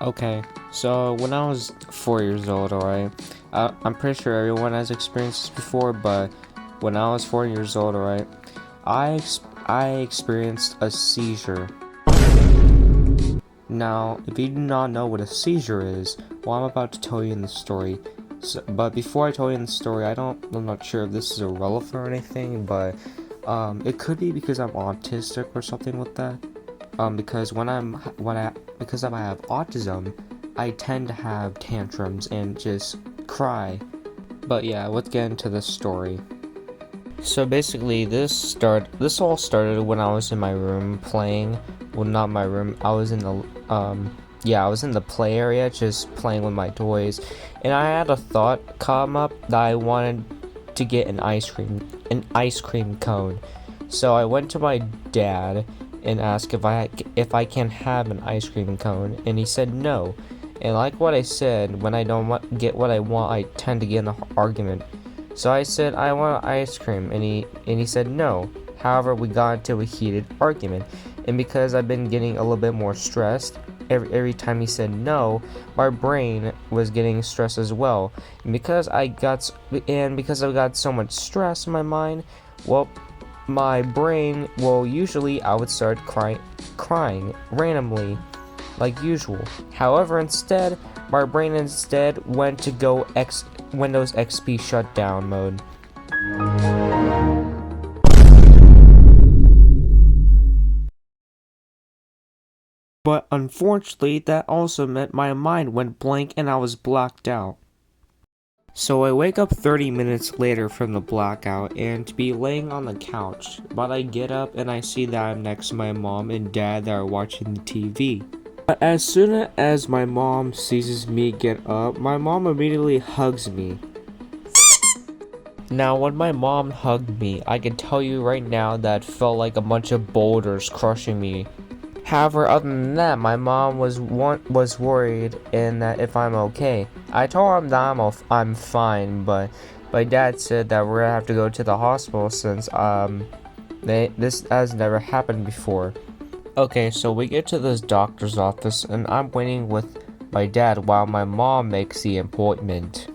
Okay, so when I was 4 years old, alright, I'm pretty sure everyone has experienced this before, but when I was 4 years old, alright, I experienced a seizure. Now, if you do not know what a seizure is, well, I'm about to tell you in the story. But before I tell you in the story, I'm not sure if this is irrelevant or anything, but it could be because I'm autistic or something with that. Because because I have autism, I tend to have tantrums and just cry. But yeah, let's get into the story. So basically, this all started when I was in my room playing. Well, not my room. I was in the I was in the play area just playing with my toys, and I had a thought come up that I wanted to get an ice cream cone. So I went to my dad and asked if I can have an ice cream cone, and he said no. And like what I said, when I don't get what I want, I tend to get in an argument. So I said I want ice cream, and he said no. However, we got into a heated argument, and because I've been getting a little bit more stressed, every time he said no, my brain was getting stressed as well. Because I got so much stress in my mind, well, my brain, well, usually I would start crying randomly, like usual. However, instead, my brain went to go Windows XP shutdown mode. But unfortunately, that also meant my mind went blank and I was blacked out. So I wake up 30 minutes later from the blackout and to be laying on the couch, but I get up and I see that I'm next to my mom and dad that are watching the TV. But as soon as my mom sees me get up, my mom immediately hugs me. Now, when my mom hugged me, I can tell you right now that it felt like a bunch of boulders crushing me. However, other than that, my mom was worried in that if I'm okay. I told him that I'm fine, but my dad said that we're gonna have to go to the hospital since this has never happened before. Okay, so we get to this doctor's office and I'm waiting with my dad while my mom makes the appointment.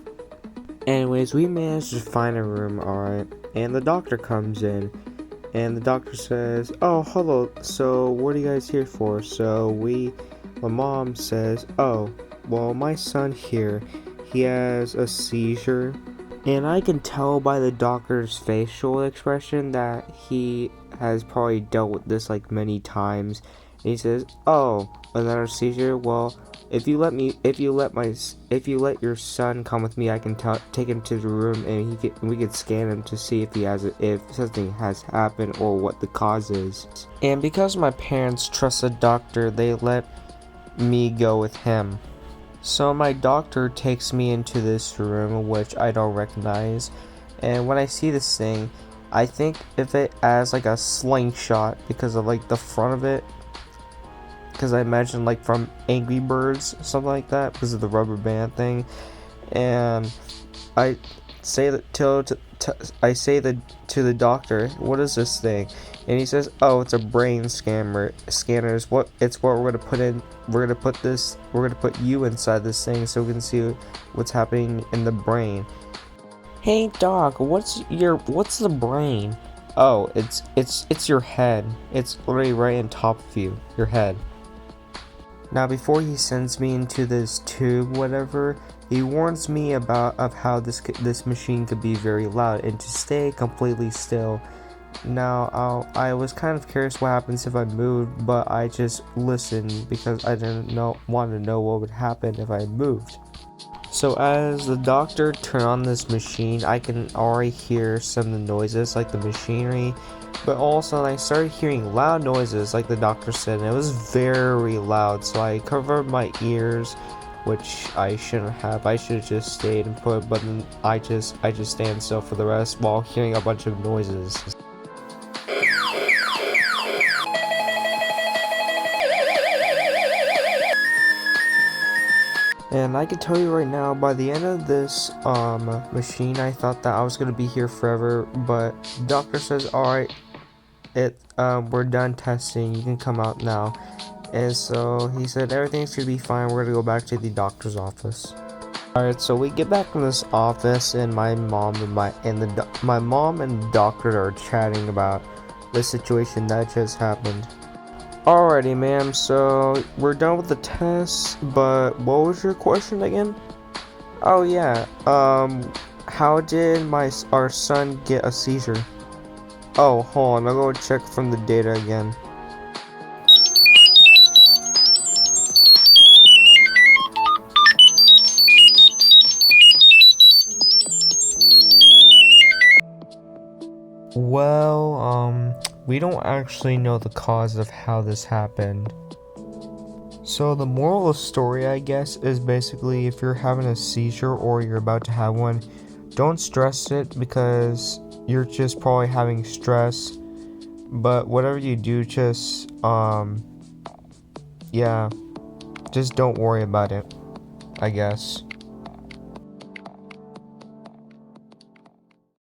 Anyways, we managed to find a room, alright, and the doctor comes in, and the doctor says, "Oh, hello, so what are you guys here for?" My mom says, "Oh, well, my son here, he has a seizure," and I can tell by the doctor's facial expression that he has probably dealt with this like many times, and he says, "Oh, another seizure? Well, if you let your son come with me, I can take him to the room and we could scan him to see if something has happened or what the cause is." And because my parents trust the doctor, they let me go with him. So my doctor takes me into this room, which I don't recognize, and when I see this thing, I think of it as like a slingshot because of like the front of it, because I imagine like from Angry Birds, something like that, because of the rubber band thing. And I say that to the doctor, "What is this thing?" And he says, "Oh, it's a brain scanners. What we're gonna put in. We're gonna put you inside this thing so we can see what's happening in the brain." "Hey doc, what's the brain?" "Oh, it's your head. It's literally right on top of you, your head." Now, before he sends me into this tube, whatever, he warns me of how this machine could be very loud and to stay completely still. Now, I was kind of curious what happens if I moved, but I just listened because I didn't want to know what would happen if I moved. So as the doctor turned on this machine, I can already hear some of the noises like the machinery, but also I started hearing loud noises like the doctor said, and it was very loud, so I covered my ears, which I shouldn't have. I should have just stayed and but then I just stand still for the rest while hearing a bunch of noises. And I can tell you right now, by the end of this machine, I thought that I was gonna be here forever, but the doctor says, "All right, we're done testing. You can come out now." And so he said everything should be fine. We're gonna go back to the doctor's office. Alright, so we get back from this office, and my mom and the doctor are chatting about the situation that just happened. Alrighty, ma'am, so we're done with the test, but what was your question again? Oh yeah, how did our son get a seizure? Oh, hold on, I'll go check from the data again. Well, we don't actually know the cause of how this happened. So the moral of the story, I guess, is basically if you're having a seizure or you're about to have one, don't stress it because you're just probably having stress. But whatever you do, just, yeah, just don't worry about it, I guess.